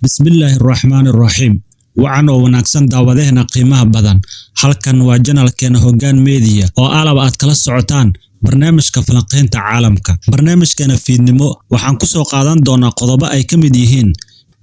Bismillahirrahmanirrahim. Waxaan oo wanaagsan daawadeena qiimaha badan. Halkan waa channelkeena Hoggaan Media oo alaba aad kala socotaan barnaamijka falanqaynta caalamka. Barnaamijkeena fiidnimo waxaan ku soo qaadan doonaa qodobo ay ka mid yihiin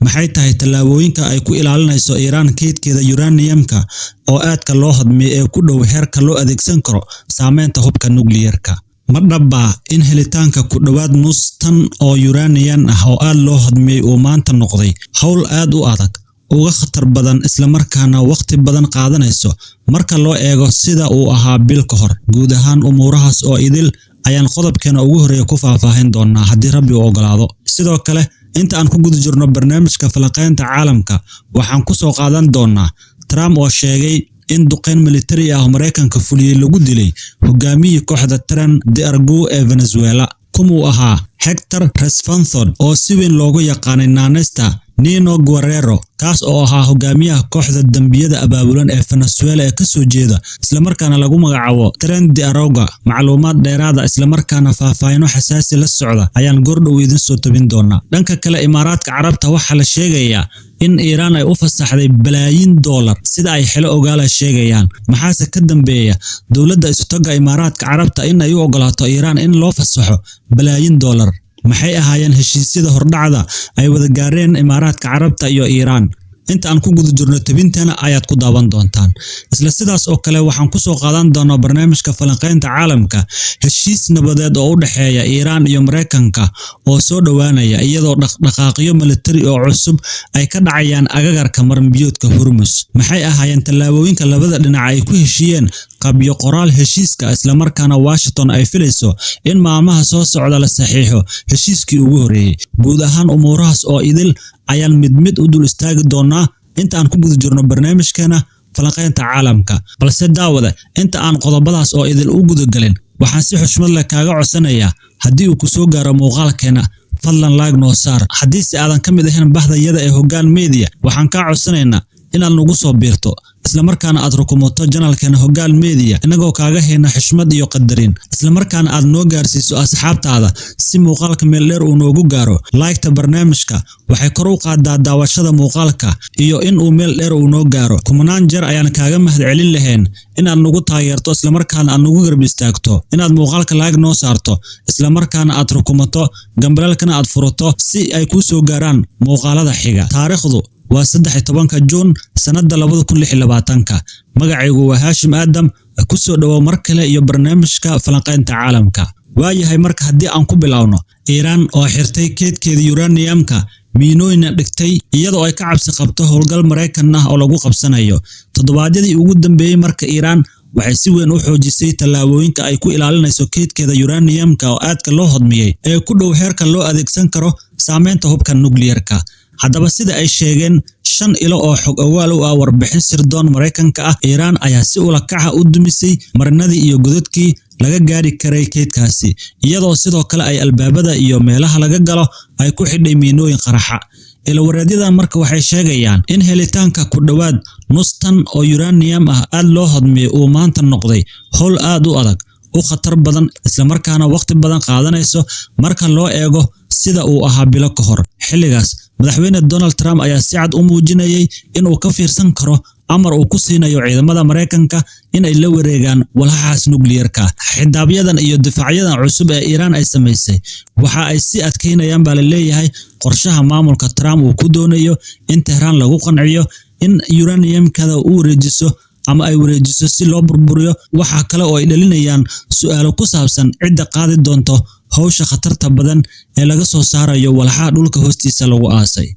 maxay tahay tallaabooyinka ay ku ilaalinayso Iran keydkeeda uraniumka oo aadka loo hadmiyay ee ku dhow heerka loo adeegsan karo saameynta hubka nuclearka. Ma dhaba in helitaanka ku dhawaad nus tan oo uranium ah oo aad loo hadmiyay uu maanta noqday hawl aad u adag uga khatar badan isla markaana waqti badan qaadanayso marka loo eego sida uu ahaa bil ka hor. Guud ahaan umuurahaas oo idil ayaan qodobkeena ugu horeeya ku faahfaahin doonaa haddii Rabbi uu ogolaado. Sidoo kale inta aan ku guda jirno barnaamijka falanqaynta caalamka waxaan ku soo qaadan doonaa Trump oo sheegay in duqeyn military ah Mareykanka fuliyay lagu dilay hogaamiyihii kooxda Tren de Aragua ee Venezuela kumuu ahaa Hector Responson oo si weyn loogu yaqaanay naanaysta Nino Guerrero kaas oo ahaa hogaamiyaha kooxda dambiyada abaabulan ee Venezuela ee ka soo jeeda isla markaana lagu magacaabo Tren de Aragua. Macluumaad dheeraad ah isla markaana faahfaahin xasaasi la socda ayaan goordhow idin soo tabin doonaa. Dhanka kale Imaaraadka Carabta waxa la sheegayaa in Iran ay u fasaxday balaayin dollar sida ay xilo ogaal sheegayaan. Maxaase ka dambeeya dawladda Isutaga Imaaraadka Carabta in ay u ogolaato Iran in loo fasaxo balaayin dollar? Maxay ahaayeen heshiisyada hordhacda ay wada gaareen Imaaraadka Carabta iyo Iran? Inta aan ku guda jirno tabinteena ayaad ku daawan doontaan. Isla sidaas oo kale waxaan ku soo qaadan doonaa barnaamijka falanqaynta caalamka heshiis nabadeed oo u dhaxeeya Iran iyo Mareykanka oo soo dhawaanaya iyadoo dhaqdhaqaaqyo military oo cusub ay ka dhacayaan agagarka maranbiyoodka Hormuz. Maxay ahaayeen tallaabooyinka labada dhinac ay ku heshiiyeen qabyo qoraal heshiiska isla markaana Washington ay filayso in maalmaha soo socda la saxiixo heshiiskii ugu horeeyay. Guud ahaan umuurahaas oo idil ayaan mid u dul istaagi doonaa inta aan ku guda jirno barnaamijkeena falanqaynta caalamka. Balse daawada inta aan qodobadaas oo idil u guda galin waxaan si xushmad leh kaaga codsanayaa haddii uu ku soo gaaro muuqaalkeena fadlan like noo saar. Haddii si aadan ka mid ahayn baxdayada ee Hoggaan Media waxaan kaa codsanaynaa inaad nagu soo biirto isla markaana aad rukumato channelkeena Hoggaan Media inagoo kaaga heena xushmad iyo qadarin isla markaana aad noo gaarsiiso asxaabtaada si muuqaalka meel dheer uu noogu gaaro. Like-ta barnaamijka waxay kor u qaadaa daawashada muuqaalka iyo in uu meel dheer uu noo gaaro. Kumanaan jeer ayaan kaaga mahadcelin lahayn inaad nagu taageerto isla markaana aad nagu garab istaagto inaad muuqaalka like noo saarto isla markaana aad rukumato gambalelkana aad furato si ay kuu soo gaaraan muuqaalada xiga. Taariikhdu waa 13 June sanada 2026. Magacaygu waa Hashim Adam. Ku soo dhawaad mar kale iyo barnaamijka falanqaynta caalamka. Waayahay marka haddii aan ku bilowno Iran oo xirtay keydkeeda uraniumka miinooyin dhigtay iyadoo ay ka cabsi qabto howlgal Mareykan ah oo lagu qabsanayo. Toddobaadyadii ugu dambeeyay marka Iran waxay si weyn u xoojisay tallaabooyinka ay ku ilaalinayso keydkeeda uraniumka oo aadka loo hodmiyay ee ku dhow heerka loo adeegsan karo saameynta hubka nuclearka. Haddaba sida ay sheegeen 5 ilo oo xog ogaal u ah warbixin sirdoon Mareykanka ah, Iran ayaa si ula kac ah u dumisay marinadii iyo godadkii laga gaari karay keydkaasi iyadoo sidoo kale ay albaabada iyo meelaha laga galo ay ku xidhay miinooyin qaraxa. Ilwareedyadan marka waxay sheegayaan in helitaanka ku dhawaad nus tan oo uranium ah aad loo hodmiyay uu maanta noqday hawl aad u adag u khatar badan isla markaana waqti badan qaadanayso marka loo eego sida uu ahaa bilo ka hor. Xilligaas madaxweyne Donald Trump ayaa si cad u muujinayay in uu ka fiirsan karo amar uu ku siinayo ciidamada Mareykanka in ay la wareegaan walxahaas nuclearka. Xidhaabyadan iyo difaacyadan cusub ee Iran ay samaysay waxa ay si adkeynayaan baa la leeyahay qorshaha maamulka Trump uu ku doonayo in Tehran lagu qanciyo in uraniumkada uu wareejiso ama ay wareejiso si loo burburiyo. Waxa kale oo ay dhalinayaan su'aalo ku saabsan cidda qaadi doonto hawsha khatarta badan ee laga soo saarayo walxaha dhulka hoostiisa lagu aasay.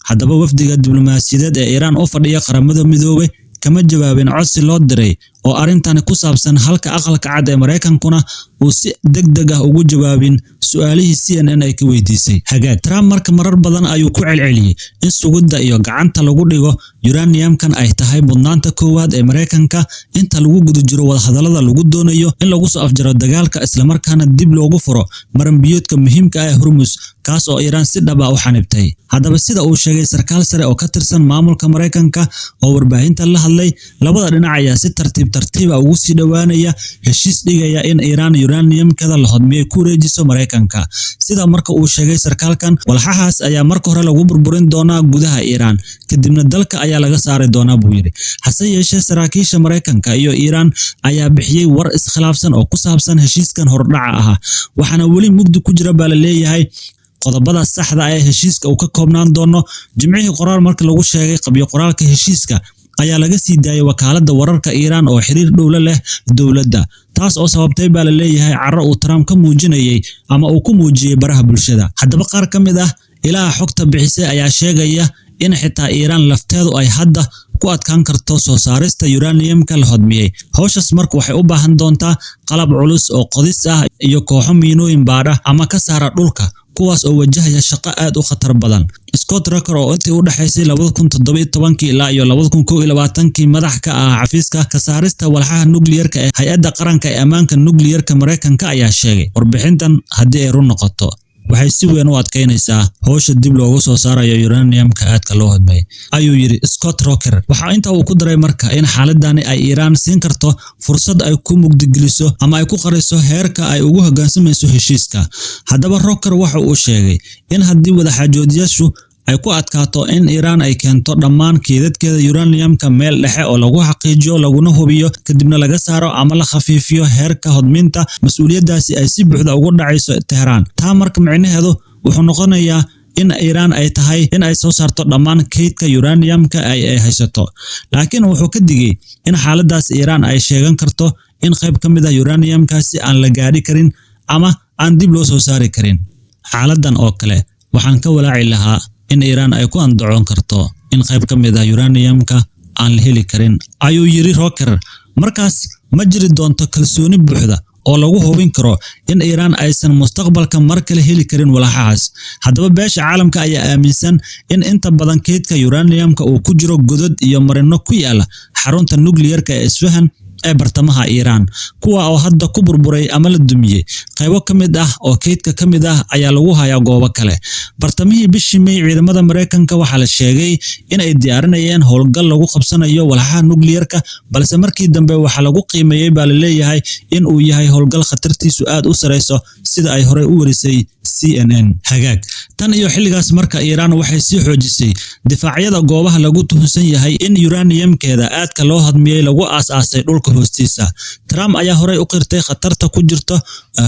Haddaba wafdiga diblomaasiyadeed ee Iran oo fadhiya qaramada midoobay kama jawaabin codsi loo diray oo arrintan ku saabsan halka aqalka cad ee Mareykankuna uu si degdeg ah ugu jawaabin su'aalihii CNN ay ka weydiisay. Hagaag Trump marka marar badan ayuu ku celceliyay in sugidda iyo gacanta lagu dhigo uraniumkan ay tahay mudnaanta koowaad ee Mareykanka inta lagu guda jiro wadahadallada lagu doonayo in lagu soo afjaro dagaalka isla markaana dib loogu furo maranbiyoodka muhiimka ah ee Hormuz kaas oo Iran si dhab ah u xanibtay. Haddaba sida uu sheegay sarkaal sare oo ka tirsan maamulka Mareykanka oo warbaahinta la hadlay labada dhinac ayaa si tartiib tartiib tartiib ugu sii dhawaanaya heshiis dhigaya in Iran uranium-kada la hodmiyay ku wareejiso Mareykanka. Sida marka uu sheegay sarkaalkan, walxahaas ayaa marka hore lagu burburin doonaa gudaha Iran, kadibna dalka ayaa laga saari doonaa buu yiri. Hase yeeshee saraakiisha Mareykanka iyo Iran ayaa bixiyay war iskhilaafsan oo ku saabsan heshiiskan hordhaca ah, waxaana weli mugdi ku jira baa la leeyahay qodobada saxda ah ee heshiiska uu ka koobnaan doono. Jimcihii qoraal marka lagu sheegay qabyo qoraalka heshiiska ayaa laga sii daayay wakaaladda wararka Iran oo xiriir dhow la leh dowladda, taas oo sababtay baa la leeyahay carro uu Trump ka muujinayay ama uu ku muujiyay baraha bulshada. Haddaba qaar ka mid ah ilaha xogta bixisay ayaa sheegaya in xitaa Iran lafteedu ay hadda ku adkaan karto soo saarista uranium-ka la hodmiyay. Hawshaas marka waxay u baahan doontaa qalab culus oo qodis ah iyo kooxo miinooyin baadha ama ka saara dhulka, kuwaas oo wajahaya shaqo aad u khatar badan. Scott Rucker oo intii u dhaxaysay 2017 ilaa iyo 2021 madax ka ah xafiiska ka saarista walxaha nuclear-ka ee Hay'adda Qaranka ee Ammaanka Nuclear-ka Mareykanka ayaa sheegay warbixintan haddii ay run noqoto waxay si weyn u adkeynaysaa hawsha dib loogu soo saarayo uranium-ka aadka loo hodmay, ayuu yiri Scott Rucker. Waxa inta uu ku daray marka in xaaladani ay Iran siin karto fursad ay ku mugdigeliso ama ay ku qariso heerka ay ugu hoggaansamayso heshiiska. Haddaba Rucker waxa uu sheegay in haddii wadaxaajoodyaashu ay ku adkaato in Iran ay keento dhammaan keedadkeeda uranium-ka meel dhexe oo lagu xaqiijiyo laguna hubiyo, kadibna laga saaro ama la khafiifiyo heerka hodminta, mas'uuliyaddaasi ay si buuxda ugu dhacayso Tehran. Taa marka micnaheedu wuxuu noqonayaa in Iran ay tahay in ay soo saarto dhammaan keydka uranium-ka ay haysato. Laakiin wuxuu ka digay in xaaladaas Iran ay sheegan karto in qayb ka mid ah uranium-kaasi aan la gaadhi karin ama aan dib loo soo saari karin. Xaaladan oo kale waxaan ka walaaci lahaa in Iran ay ku andacoon karto in qayb ka mid ah uranium-ka aan la heli karin, ayuu yiri Rucker. Markaas ma jiri doonto kalsooni buuxda oo lagu hubin karo in Iran aysan mustaqbalka mar kale heli karin walxahaas. Haddaba beesha caalamka ayaa aaminsan in inta badan keydka uranium-ka uu ku jiro godad iyo marino ku yaala xarunta nuclear-ka ee Isfahan ee bartamaha Iran, kuwa oo hadda ku burburay ama la dumiyay. Qaybo ka mid ah oo keydka ka mid ah ayaa lagu hayaa goobo kale. Bartamihii bishii May, ciidamada Mareykanka waxaa la sheegay in ay diyaarinayeen howlgal lagu qabsanayo walxaha nuclear-ka, balse markii dambe waxaa lagu qiimeeyay baa la leeyahay in uu yahay howlgal khatartiisu aad u sareyso, sida ay horey u warisay CNN. Hagaag tan iyo xilligaas marka Iran waxay sii xoojisay difaacyada goobaha lagu tuhunsan yahay in uranium-keeda aadka loo hodmiyay lagu aasaasay dhulka hoostiisa. Trump ayaa horey u qirtay khatarta ku jirta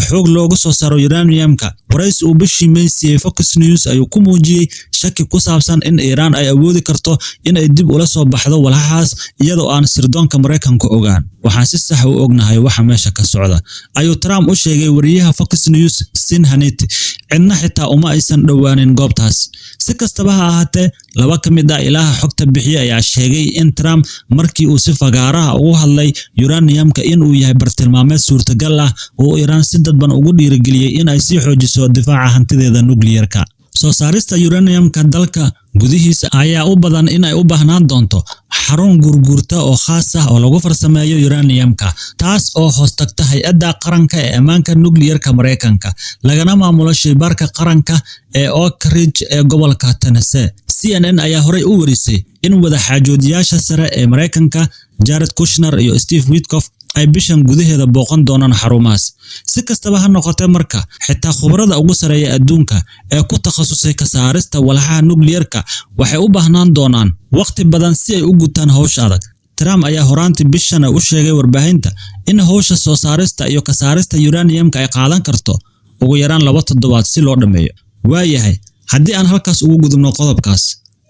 xoog loogu soo saaro uranium-ka. Waraysi uu bishii May siiyay Fox News ayuu ku muujiyay shaki ku saabsan in Iran ay awoodi karto in ay dib ula soo baxdo walxahaas iyadoo aan sirdoonka Mareykanka ogaan. Waxaan si sax u ognahay waxa meesha ka socda, ayuu Trump u sheegay wariyaha Fox News Sin Hannity. Cidna xitaa uma aysan dhowaanin goobtaas. Si kastaba ha ahaatee, laba ka mid ah ilaha xogta bixiya ayaa sheegay in Trump markii uu si fagaaraha ugu hadlay uranium-ka in uu yahay bartilmaameed suurtagal ah oo Iran si dadban ugu dhiirigeliyay in ay sii xoojiso difaaca hantideeda nuclear-ka. Soo saarista uranium-ka dalka gudihiisa ayaa u badan in ay u baahnaan doonto xarun gurgurta oo khaas ah oo lagu farsameeyo uranium-ka, taas oo hoos tagta Hay'adda Qaranka ee Ammaanka Nuclear-ka Mareykanka, lagana maamulo shaybaarka qaranka ee Oak Ridge ee gobolka Tennessee. CNN ayaa horey u warisay in wadaxaajoodiyaasha sare ee Mareykanka Jared Kushner iyo Steve Witkoff ay bishan gudaheeda booqan doonaan xarumahaas. Si kastaba ha noqotee, marka xitaa khubarada ugu sareeya adduunka ee ku takhasusay ka saarista walxaha nuclear-ka waxay u baahnaan doonaan waqti badan si ay u gutaan hawsha adag. Trump ayaa horaantii bishan u sheegay warbaahinta in hawsha soo saarista iyo ka saarista uranium-ka ay qaadan karto ugu yaraan 2 toddobaad si loo dhameeyo. Waayahay, haddii aan halkaas ugu gudubno qodobkaas,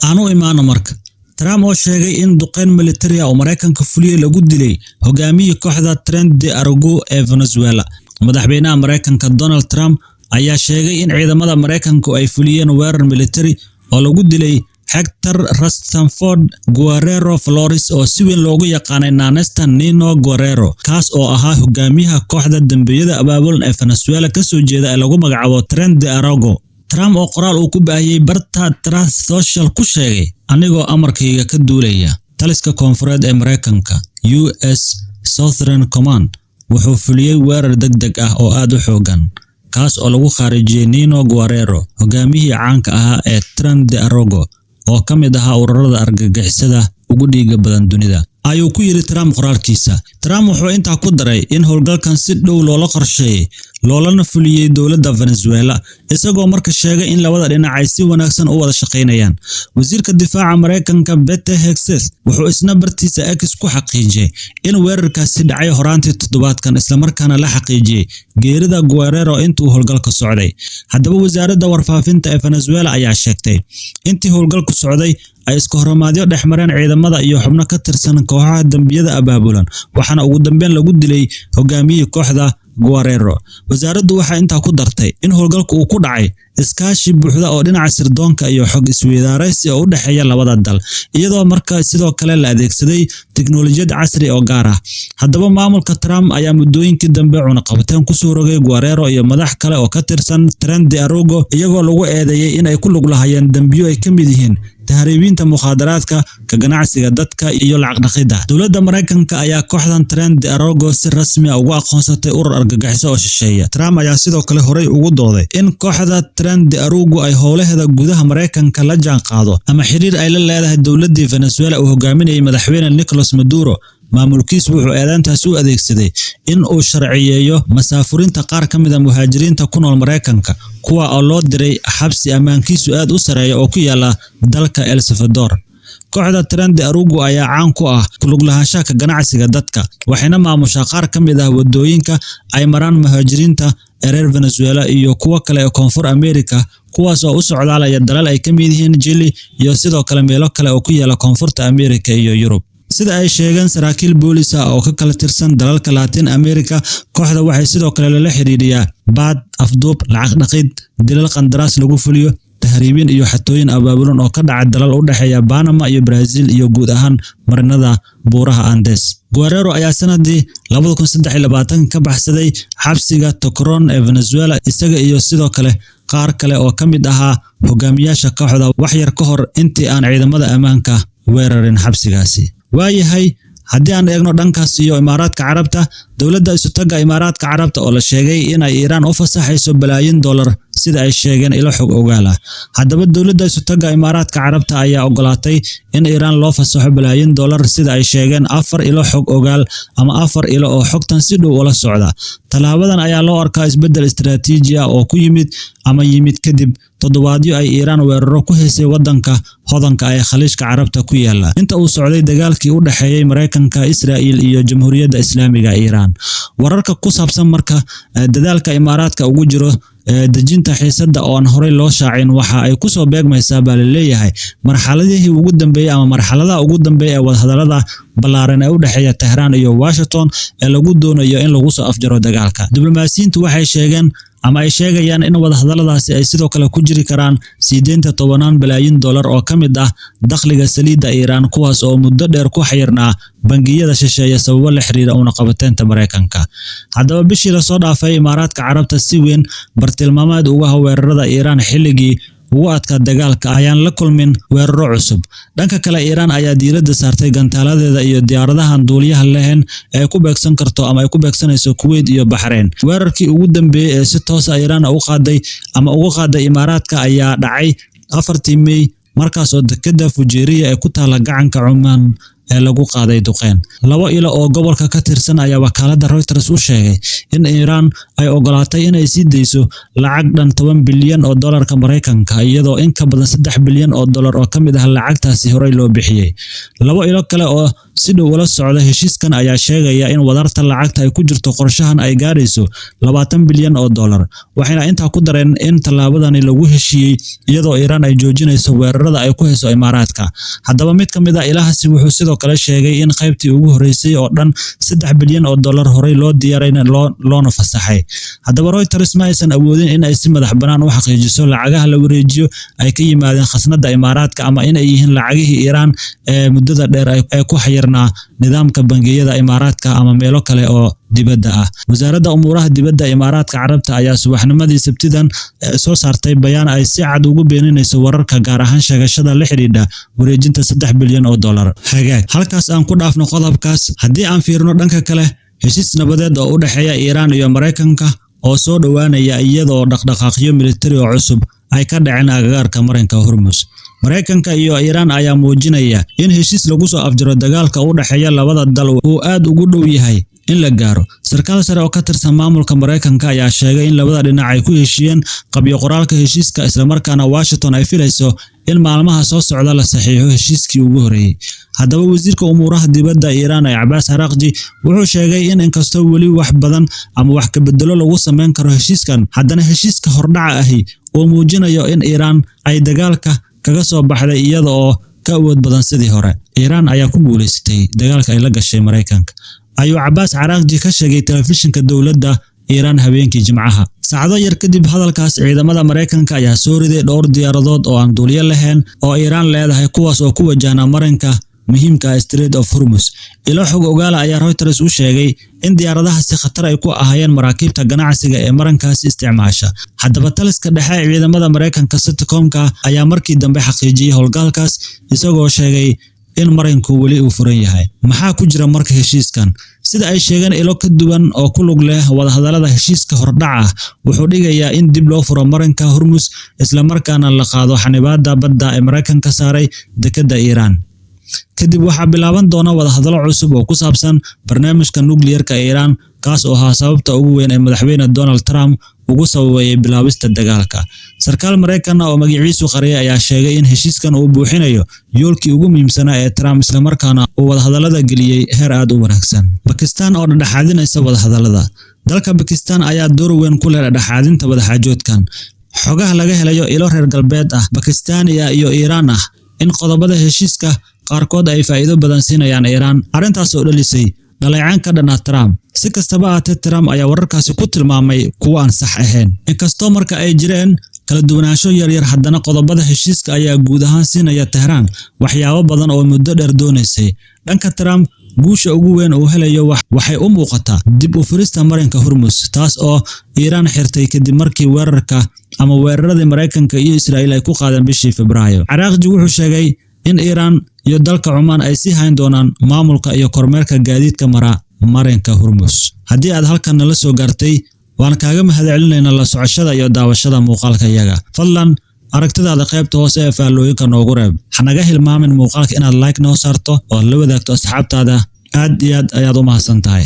aan u imaano marka Trump oo sheegay in duqeyn militari oo Mareykanka fuliyay lagu dilay hogaamiyihii kooxda Trent de Aragao ee Venezuela. Madaxweynaha Mareykanka Donald Trump ayaa sheegay in ciidamada Mareykanku ay fuliyeen weerar militari oo lagu dilay Hector Rastanford Guerrero Flores oo si weyn loogu yaqaanay naanesta Nino Guerrero, kaas oo ahaa hogaamiyaha kooxda dambiyada abaabulan ee Venezuela ka soo jeeda ee lagu magacaabo Trent de Aragao. Trump oo qoraal uu ku baahiyay barta Truth Social ku sheegay, anigoo amarkayga ka duulaya taliska koonfureed ee Mareykanka US Southern Command wuxuu fuliyay weerar degdeg ah oo aad u xoogan, kaas oo lagu khaarijiyay Nino Guerrero, hogaamiyihii caanka ahaa ee Trent de Aragao oo ka mid ahaa ururada argagixisada ugu dhiiga badan dunida. ayuu ku yiri Trump qoraalkiisa. Trump wuxuu intaa ku daray in howlgalkan si dhow loola qorsheeyay loolana fuliyay dowladda Venezuela, isagoo marka sheegay in labada dhinac ay si wanaagsan u wada shaqeynayaan. Wasiirka difaaca Mareykanka Pete Hegseth wuxuu isna bartiisa X ku xaqiijiyay in weerarkaasi dhacay horaantii toddobaadkan, isla markaana la xaqiijiyay geerida Guerrero intuu howlgalka socday. Haddaba wasaaradda warfaafinta ee Venezuela ayaa sheegtay intii howlgalku socday ay iska hormaadyo dhexmareen ciidamada iyo xubno ka tirsan kooxaha dambiyada abaabulan, waxaana ugu dambeyn lagu dilay hogaamiyihii kooxda Guerrero. Wasaaraddu waxay intaa ku dartay in howlgalku uu ku dhacay iskaashi buuxda oo dhinaca sirdoonka iyo xog isweydaaraysi oo u dhexeeya labada dal, iyadoo markaa sidoo kale la adeegsaday tiknoolajiyad casri oo gaar ah. Haddaba maamulka Trump ayaa muddooyinkii dambe cunaqabateen ku soo rogay Guerrero iyo madax kale oo ka tirsan Tren de Araugo, iyagoo lagu eedeeyay in ay ku lug lahayeen dambiyo ay ka mid yihiin tahriibinta mukhaadaraadka, ka ganacsiga dadka iyo lacag dhaqida. Dowladda Mareykanka ayaa kooxdan Tren de Araugo si rasmi ah ugu aqoonsatay urur argagixiso oo shisheeya. Trump ayaa sidoo kale horey ugu dooday in kooxda Tren de Araugo ay howlaheeda gudaha Mareykanka la jaan qaado ama xiriir ay la leedahay dowladdii Venezuela uu hogaaminayay madaxweyne Nicolas Maduro. Maamulkiisu wuxuu eedaantaas u adeegsaday in uu sharciyeeyo masaafurinta qaar ka mid ah muhaajiriinta ku nool Mareykanka, kuwa oo loo diray xabsi ammaankiisu aad u sareeya oo ku yaala dalka El Salvador. Kooxda Tren de Araugo ayaa caan ku ah ku lug lahaanshaha ka ganacsiga dadka, waxayna maamushaa qaar ka mid ah wadooyinka ay maraan muhaajiriinta reer Venezuela iyo kuwa kale ee Koonfur Amerika, kuwaas oo u socdaalaya dalal ay ka mid yihiin Chile iyo sidoo kale meelo kale oo ku yaala Koonfurta Amerika iyo Yurub. Sida ay sheegeen saraakiil boolis ah oo ka kala tirsan dalalka Latin America, kooxda waxay sidoo kale la xiriiriyaa baad, afduub, lacag dhaqid, dilal qandaraas lagu fuliyo, tahriibin iyo xatooyin abaabulan oo ka dhaca dalal u dhexeeya Panama iyo Brazil iyo guud ahaan marinada buuraha Andes. Guerrero ayaa sanadii 2023 ka baxsaday xabsiga Tocron ee Venezuela, isaga iyo sidoo kale qaar kale oo ka mid ahaa hogaamiyaasha kooxda wax yar ka hor intii aan ciidamada ammaanka weerarin xabsigaasi. Waayahay, haddii aan eegno dhankaas iyo Imaaraadka Carabta, dowladda isutaga Imaaraadka Carabta oo la sheegay in ay Iiraan u fasaxayso balaayin dollar sida ay sheegeen ilo xog ogaal ah. Haddaba dowladda isutaga Imaaraadka Carabta ayaa ogolaatay in Iiraan loo fasaxo balaayin dollar sida ay sheegeen 4 ilo xog ogaal ama 4 ilo oo xogtan si dhow ula socda. Talaabadan ayaa loo arkaa isbedel istiraatiiji ah oo ku yimid kadib toddobaadyo ay Iiraan weeraro ku haysay wadanka hodanka ee Khaliijka Carabta ku yaala inta uu socday dagaalkii u dhaxeeyay Mareykanka, Israa'iil iyo Jamhuuriyadda Islaamiga Iiraan. Wararka ku saabsan marka dadaalka Imaaraadka ugu jiro dejinta xiisadda oo aan horey loo shaacin waxa ay ku soo beegmaysaa baa la leeyahay marxaladihii ugu dambeeyay ama marxaladaha ugu dambeeyay ee wadahadallada ballaaran ee u dhexeeya Tehran iyo Washington ee lagu doonayo in lagu soo afjaro dagaalka. Diblomaasiyiintu waxay sheegeen ama ay sheegayaan in wadahadalladaasi ay sidoo kale ku jiri karaan $10 bilyan oo ka mid ah dakhliga saliidda Iiraan, kuwaas oo muddo dheer ku xayirnaa bangiyada shisheeye sababo la xiriira cunaqabateynta Mareykanka. Haddaba bishii la soo dhaafay Imaaraadka Carabta si weyn bartilmaameed uga weerarada Iiraan xilligii ugu adkaa dagaalka ayaan la kulmin weeraro cusub. Dhanka kale, Iiraan ayaa diiradda saartay gantaaladeeda iyo diyaaradahan duuliyaha lahayn ee ku beegsan karto ama ay ku beegsanayso Kuwait iyo Bahrain. Weerarkii ugu dambeeyay ee si toos ah Iiraan uga qaaday Imaaraadka ayaa dhacay 4 May, markaas oo dekedda Fujairah ee ku taala gacanka Cumaan ee lagu qaaday duqeyn. 2 ilo oo gobolka ka tirsan ayaa wakaaladda Reuters u sheegay in Iiraan ay ogolaatay in ay sii deyso lacag dhan $10 bilyan oo dollarka Mareykanka, iyadoo in ka badan $3 bilyan oo dollar oo ka mid ah lacagtaasi horey loo bixiyay. 2 ilo kale oo si dhow ula socda heshiiskan ayaa sheegaya in wadarta lacagta ay ku jirto qorshahan ay gaarayso $20 bilyan oo dollar, waxayna intaa ku dareen in tallaabadani lagu heshiiyey iyadoo Iiraan ay joojinayso weerarada ay ku hayso Imaaraadka. Haddaba mid ka mid ah ilahaasi wuxuu sidoo kale sheegay in qaybtii ugu horeysay oo dhan $3 bilyan oo dollar horey loo diyaariyay loona fasaxay. Haddaba Reuters ma aysan awoodin in ay si madax bannaan u xaqiijiso lacagaha la wareejiyo ay ka yimaadeen khasnadda Imaaraadka ama in ay yihiin lacagihii Iiraan ee muddada dheer ay ku xayirnaa nidaamka bangiyada Imaaraadka ama meelo kale oo dibadda ah. Wasaaradda Umuuraha Dibadda Imaaraadka Carabta ayaa subaxnimadii Sabtidan soo saartay bayaan ay si cad ugu beeninayso wararka gaar ahaan sheegashada la xiriirta wareejinta $3 bilyan oo dollar. Hagaag, halkaas aan ku dhaafno qodobkaas. Haddii aan fiirno dhanka kale, heshiis nabadeed oo u dhexeeya Iiraan iyo Mareykanka oo soo dhawaanaya iyadoo dhaqdhaqaaqyo militari oo cusub ay ka dhaceen agagaarka marinka Hormuz. Mareykanka iyo Iiraan ayaa muujinaya in heshiis lagu soo afjaro dagaalka u dhaxeeya labada dal uu aad ugu dhow yahay in la gaaro. Sarkaal sare oo ka tirsan maamulka Mareykanka ayaa sheegay in labada dhinac ay ku heshiiyeen qabyo qoraalka heshiiska, isla markaana Washington ay filayso in maalmaha soo socda la saxiixo heshiiskii ugu horeeyay. Haddaba wasiirka umuuraha dibadda Iiraan Abbas Araghchi wuxuu sheegay in inkastoo weli wax badan ama wax ka bedelo lagu sameyn karo heshiiskan, haddana heshiiska hordhaca ahi uu muujinayo in Iiraan ay dagaalka kaga soo baxday iyada oo ka awood badan sidii hore. Iiraan ayaa ku guuleysatay dagaalka ay la gashay Mareykanka, ayuu Abbas Araghchi ka sheegay telefishinka dowladda Iiraan habeenkii Jimcaha. Saacado yar kadib hadalkaas, ciidamada Mareykanka ayaa soo riday dhowr diyaaradood oo aan duuliye lahayn oo Iiraan leedahay, kuwaas oo ku wajahna marinka muhiimka ah Strait of Hormuz. Ilo xog ogaal ayaa Reuters u sheegay in diyaaradaha si khatar ay ku ahaayeen maraakiibta ganacsiga ee marinkaasi isticmaasha. Haddaba taliska dhexe ee ciidamada Mareykanka CENTCOM-ka ayaa markii dambe xaqiijiyay howlgalkaas, isagoo sheegay in marinku weli uu furan yahay. Maxaa ku jira marka heshiiskan? Sida ay sheegeen ilo ka duwan oo ku lug leh wadahadallada, heshiiska hordhaca wuxuu dhigayaa in dib loo furo marinka Hormuz, isla markaana la qaado xanibaadda badda ee Mareykanka saaray dekedda Iiraan. Kadib waxaa bilaaban doona wadahadallo cusub oo ku saabsan barnaamijka nukliyeerka Iiraan, kaas oo ahaa sababta ugu weyn ee madaxweyne Donald Trump ugu sababeeyay bilaabista dagaalka. Sarkaal Mareykan oo magaciisu qariyay ayaa sheegay in heshiiskan uu buuxinayo yoolkii ugu muhiimsanaa ee Trump, isla markaana uu wadahadallada geliyay heer aad u wanaagsan. Pakistan oo dhexdhexaadinaysa wadahadallada. Dalka Pakistan ayaa door weyn ku leh dhexdhexaadinta wadaxaajoodkan. Xogaha laga helayo ilo reer galbeed ah, Pakistaaniya iyo Iiraan ah, in qodobada heshiiska qaarkood ay faa'iido badan siinayaan Iiraan, arrintaas oo dhalisay dhaleecayn ka dhan ah Trump. Si kastaba ahaatee, Trump ayaa wararkaasi ku tilmaamay kuwo aan sax ahayn. Inkastoo marka ay jireen kala duwanaansho yaryar, haddana qodobada heshiiska ayaa guud ahaan siinaya Tehran waxyaabo badan oo muddo dheer doonaysay. Dhanka Trump, guusha ugu weyn uu helayo waxay u muuqataa dib u furista marinka Hormuz, taas oo Iiraan xirtay kadib markii weeraradii Mareykanka iyo Israa'iil ay ku qaadeen bishii Febraayo. Araghchi wuxuu sheegay in Iiraan iyo dalka Cumaan ay sii hayn doonaan maamulka iyo kormeerka gaadiidka mara marinka Hormuz. Haddii aad halkan nala soo gaartay, waan kaaga mahadcelinaynaa la socoshada iyo daawashada muuqaalka iyaga. Fadlan aragtidaada qaybta hoose ee faallooyinka noogu reeb. Hanaga hilmaamin muuqaalka inaad like noo saarto oo la wadaagto asxaabtaada. Aad iyo aad ayaad u mahadsantahay.